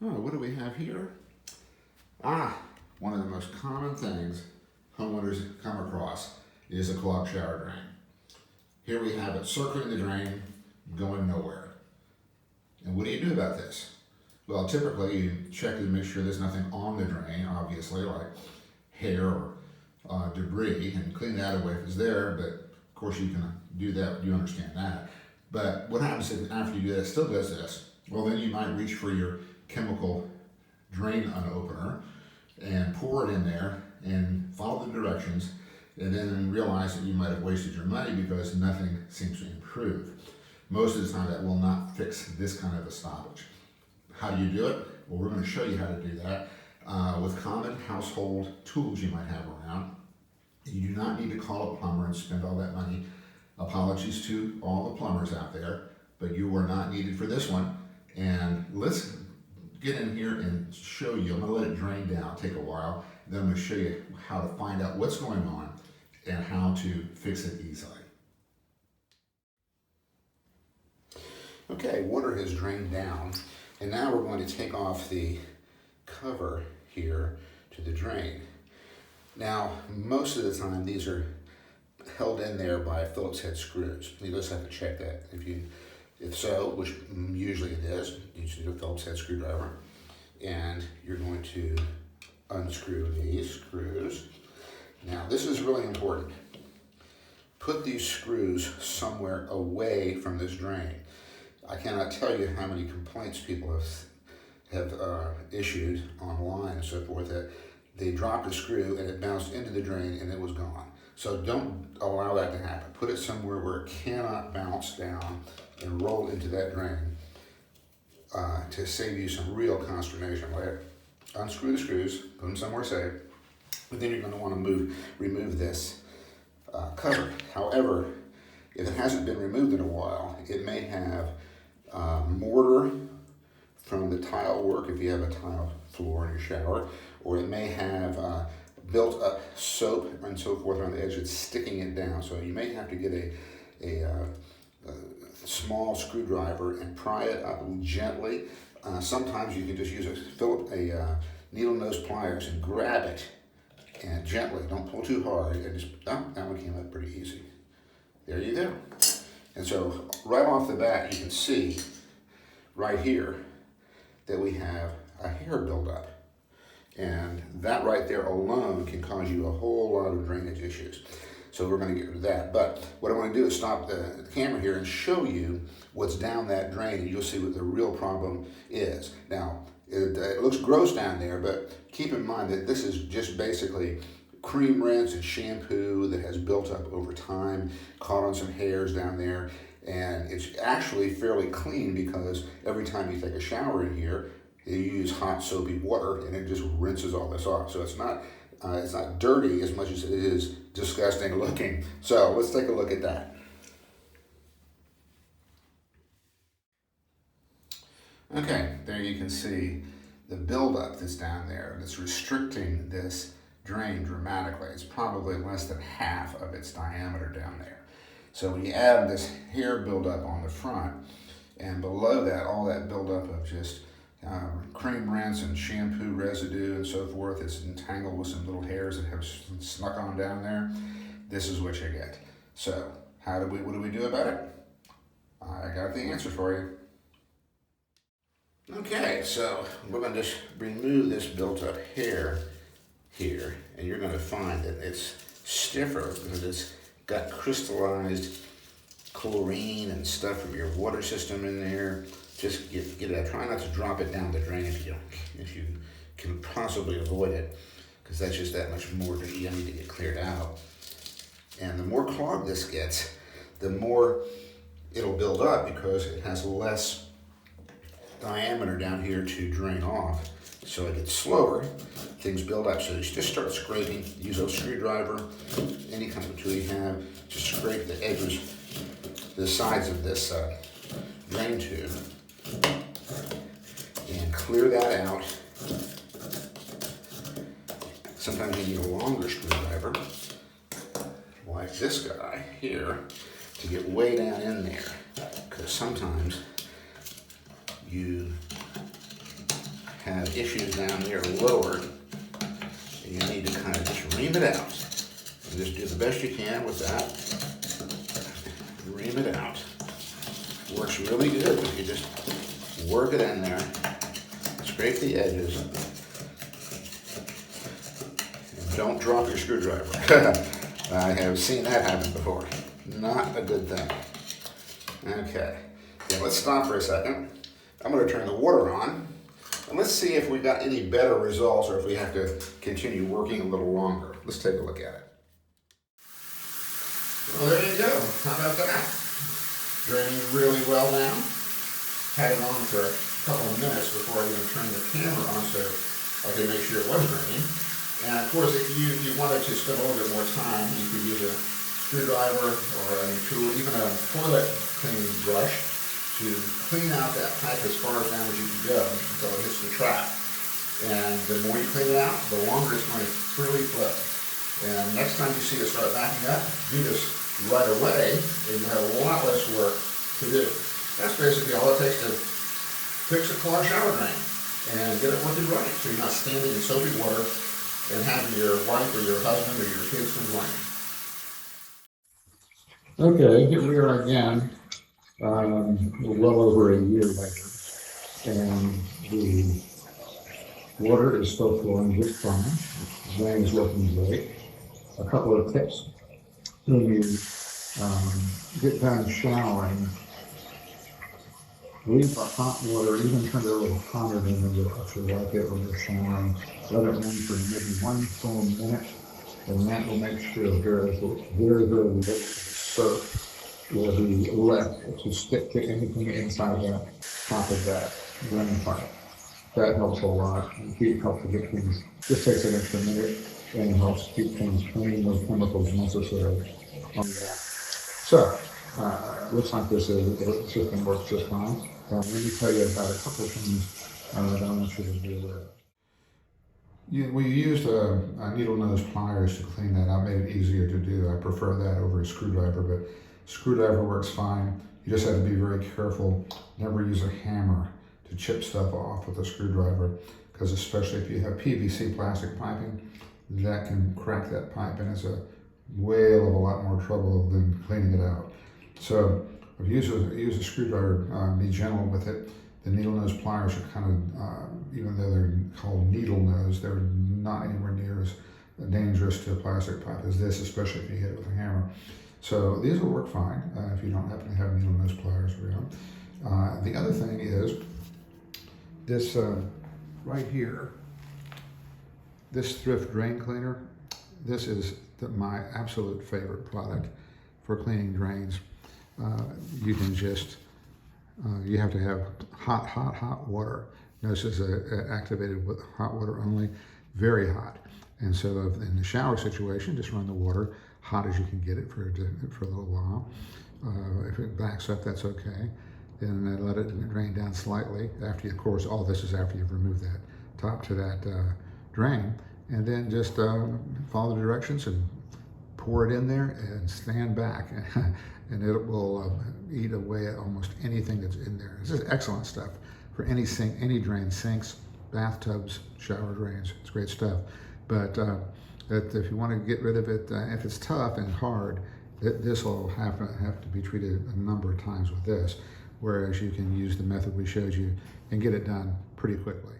Oh, what do we have here? One of the most common things homeowners come across is a clogged shower drain. Here we have it circling the drain, going nowhere. And what do you do about this? Well, typically you check to make sure there's nothing on the drain, obviously, like hair or debris, and clean that away if it's there, but of course you can do that, you understand that. But what happens if after you do that, it still does this? Well, then you might reach for your chemical drain unopener and pour it in there and follow the directions, and then realize that you might have wasted your money because nothing seems to improve. Most of the time that will not fix this kind of a stoppage. How do you do it? Well, we're going to show you how to do that with common household tools you might have around. You do not need to call a plumber and spend all that money. Apologies to all the plumbers out there, but you are not needed for this one. And let's get in here and show you. I'm going to let it drain down, take a while. Then I'm going to show you how to find out what's going on and how to fix it easily. Okay, water has drained down, and now we're going to take off the cover here to the drain. Now, most of the time these are held in there by Phillips head screws. You just have to check that. If so, which usually it is, you should do a Phillips head screwdriver. And you're going to unscrew these screws. Now, this is really important. Put these screws somewhere away from this drain. I cannot tell you how many complaints people have issued online and so forth that they dropped a screw and it bounced into the drain and it was gone. So don't allow that to happen. Put it somewhere where it cannot bounce down and roll into that drain to save you some real consternation later. Unscrew the screws, put them somewhere safe, but then you're going to want to remove this cover. However, if it hasn't been removed in a while, it may have mortar from the tile work if you have a tile floor in your shower, or it may have built up soap and so forth on the edge that's sticking it down. So you may have to get a small screwdriver and pry it up gently. Sometimes you can just use a needle nose pliers and grab it and gently, don't pull too hard, and just, that one came out pretty easy. There you go. And so right off the bat you can see right here that we have a hair buildup. And that right there alone can cause you a whole lot of drainage issues. So we're going to get rid of that. But what I want to do is stop the camera here and show you what's down that drain, and you'll see what the real problem is. Now, it looks gross down there, but keep in mind that this is just basically cream rinse and shampoo that has built up over time, caught on some hairs down there, and it's actually fairly clean because every time you take a shower in here, you use hot soapy water and it just rinses all this off. So it's not dirty as much as it is disgusting looking. So let's take a look at that. Okay, there you can see the buildup that's down there that's restricting this drain dramatically. It's probably less than half of its diameter down there. So when you add this hair buildup on the front, and below that, all that buildup of just cream rinse and shampoo residue and so forth is entangled with some little hairs that have snuck on down there, this is what you get. So what do we do about it? I got the answer for you. Okay, so we're going to just remove this built up hair here, and you're going to find that it's stiffer because it's got crystallized chlorine and stuff from your water system in there. Just get it out. Try not to drop it down the drain if you can possibly avoid it, because that's just that much more that you need to get cleared out. And the more clogged this gets, the more it'll build up because it has less diameter down here to drain off. So it gets slower, things build up. So you just start scraping, use a screwdriver, any kind of tool you have, just scrape the edges, the sides of this drain tube, and clear that out. Sometimes you need a longer screwdriver, like this guy here, to get way down in there, because sometimes you have issues down there lower, you need to kind of just ream it out. And just do the best you can with that. Ream it out. Works really good if you just work it in there, scrape the edges, and don't drop your screwdriver. I have seen that happen before. Not a good thing. Okay, yeah, let's stop for a second. I'm going to turn the water on, and let's see if we got any better results or if we have to continue working a little longer. Let's take a look at it. Well, there you go. How about that? Draining really well now. Had it on for a couple of minutes before I even turned the camera on so I could make sure it was draining. And of course, if you wanted to spend a little bit more time, you could use a screwdriver or a tool, even a toilet cleaning brush to clean out that pipe as far down as you can go until it hits the trap. And the more you clean it out, the longer it's going to freely flow. And next time you see it start backing up, do this right away, and you have a lot less work to do. That's basically all it takes to fix a clogged shower drain and get it working right, so you're not standing in soapy water and having your wife or your husband or your kids complain. Okay, here we are again, well over a year later, and the water is still flowing just fine. The drain is working great. A couple of tips: when you get done showering, leave the hot water, even turn it a little hotter than if you like it when you're showering. Let it run for maybe 1 full minute, and that will make sure very little soap will be left to stick to anything inside the top of that drain pipe. That helps a lot, and helps to get things, just takes an extra minute, and helps keep things clean, no chemicals necessary on that. So, looks like the system works just fine. Let me tell you about a couple of things that I want you to be aware of. We used a needle nose pliers to clean that out, made it easier to do. I prefer that over a screwdriver, but screwdriver works fine. You just have to be very careful. Never use a hammer to chip stuff off with a screwdriver, because especially if you have PVC plastic piping, that can crack that pipe, and it's a whale of a lot more trouble than cleaning it out. So if you use a screwdriver, be gentle with it. The needle nose pliers are kind of, even though they're called needle nose, they're not anywhere near as dangerous to a plastic pipe as this, especially if you hit it with a hammer. So these will work fine if you don't happen to have needle nose pliers around. The other thing is this right here, this Thrift drain cleaner. This is my absolute favorite product for cleaning drains. You can just you have to have hot water. Notice it's activated with hot water only, very hot. And so in the shower situation, just run the water hot as you can get it for a little while. If it backs up, that's okay. Then let it drain down slightly. After, of course, all this is after you've removed that top to that drain. And then just follow the directions and pour it in there and stand back. And it will eat away at almost anything that's in there. This is excellent stuff for any sink, any drain, sinks, bathtubs, shower drains. It's great stuff. But if you want to get rid of it, if it's tough and hard, this will have to be treated a number of times with this, whereas you can use the method we showed you and get it done pretty quickly.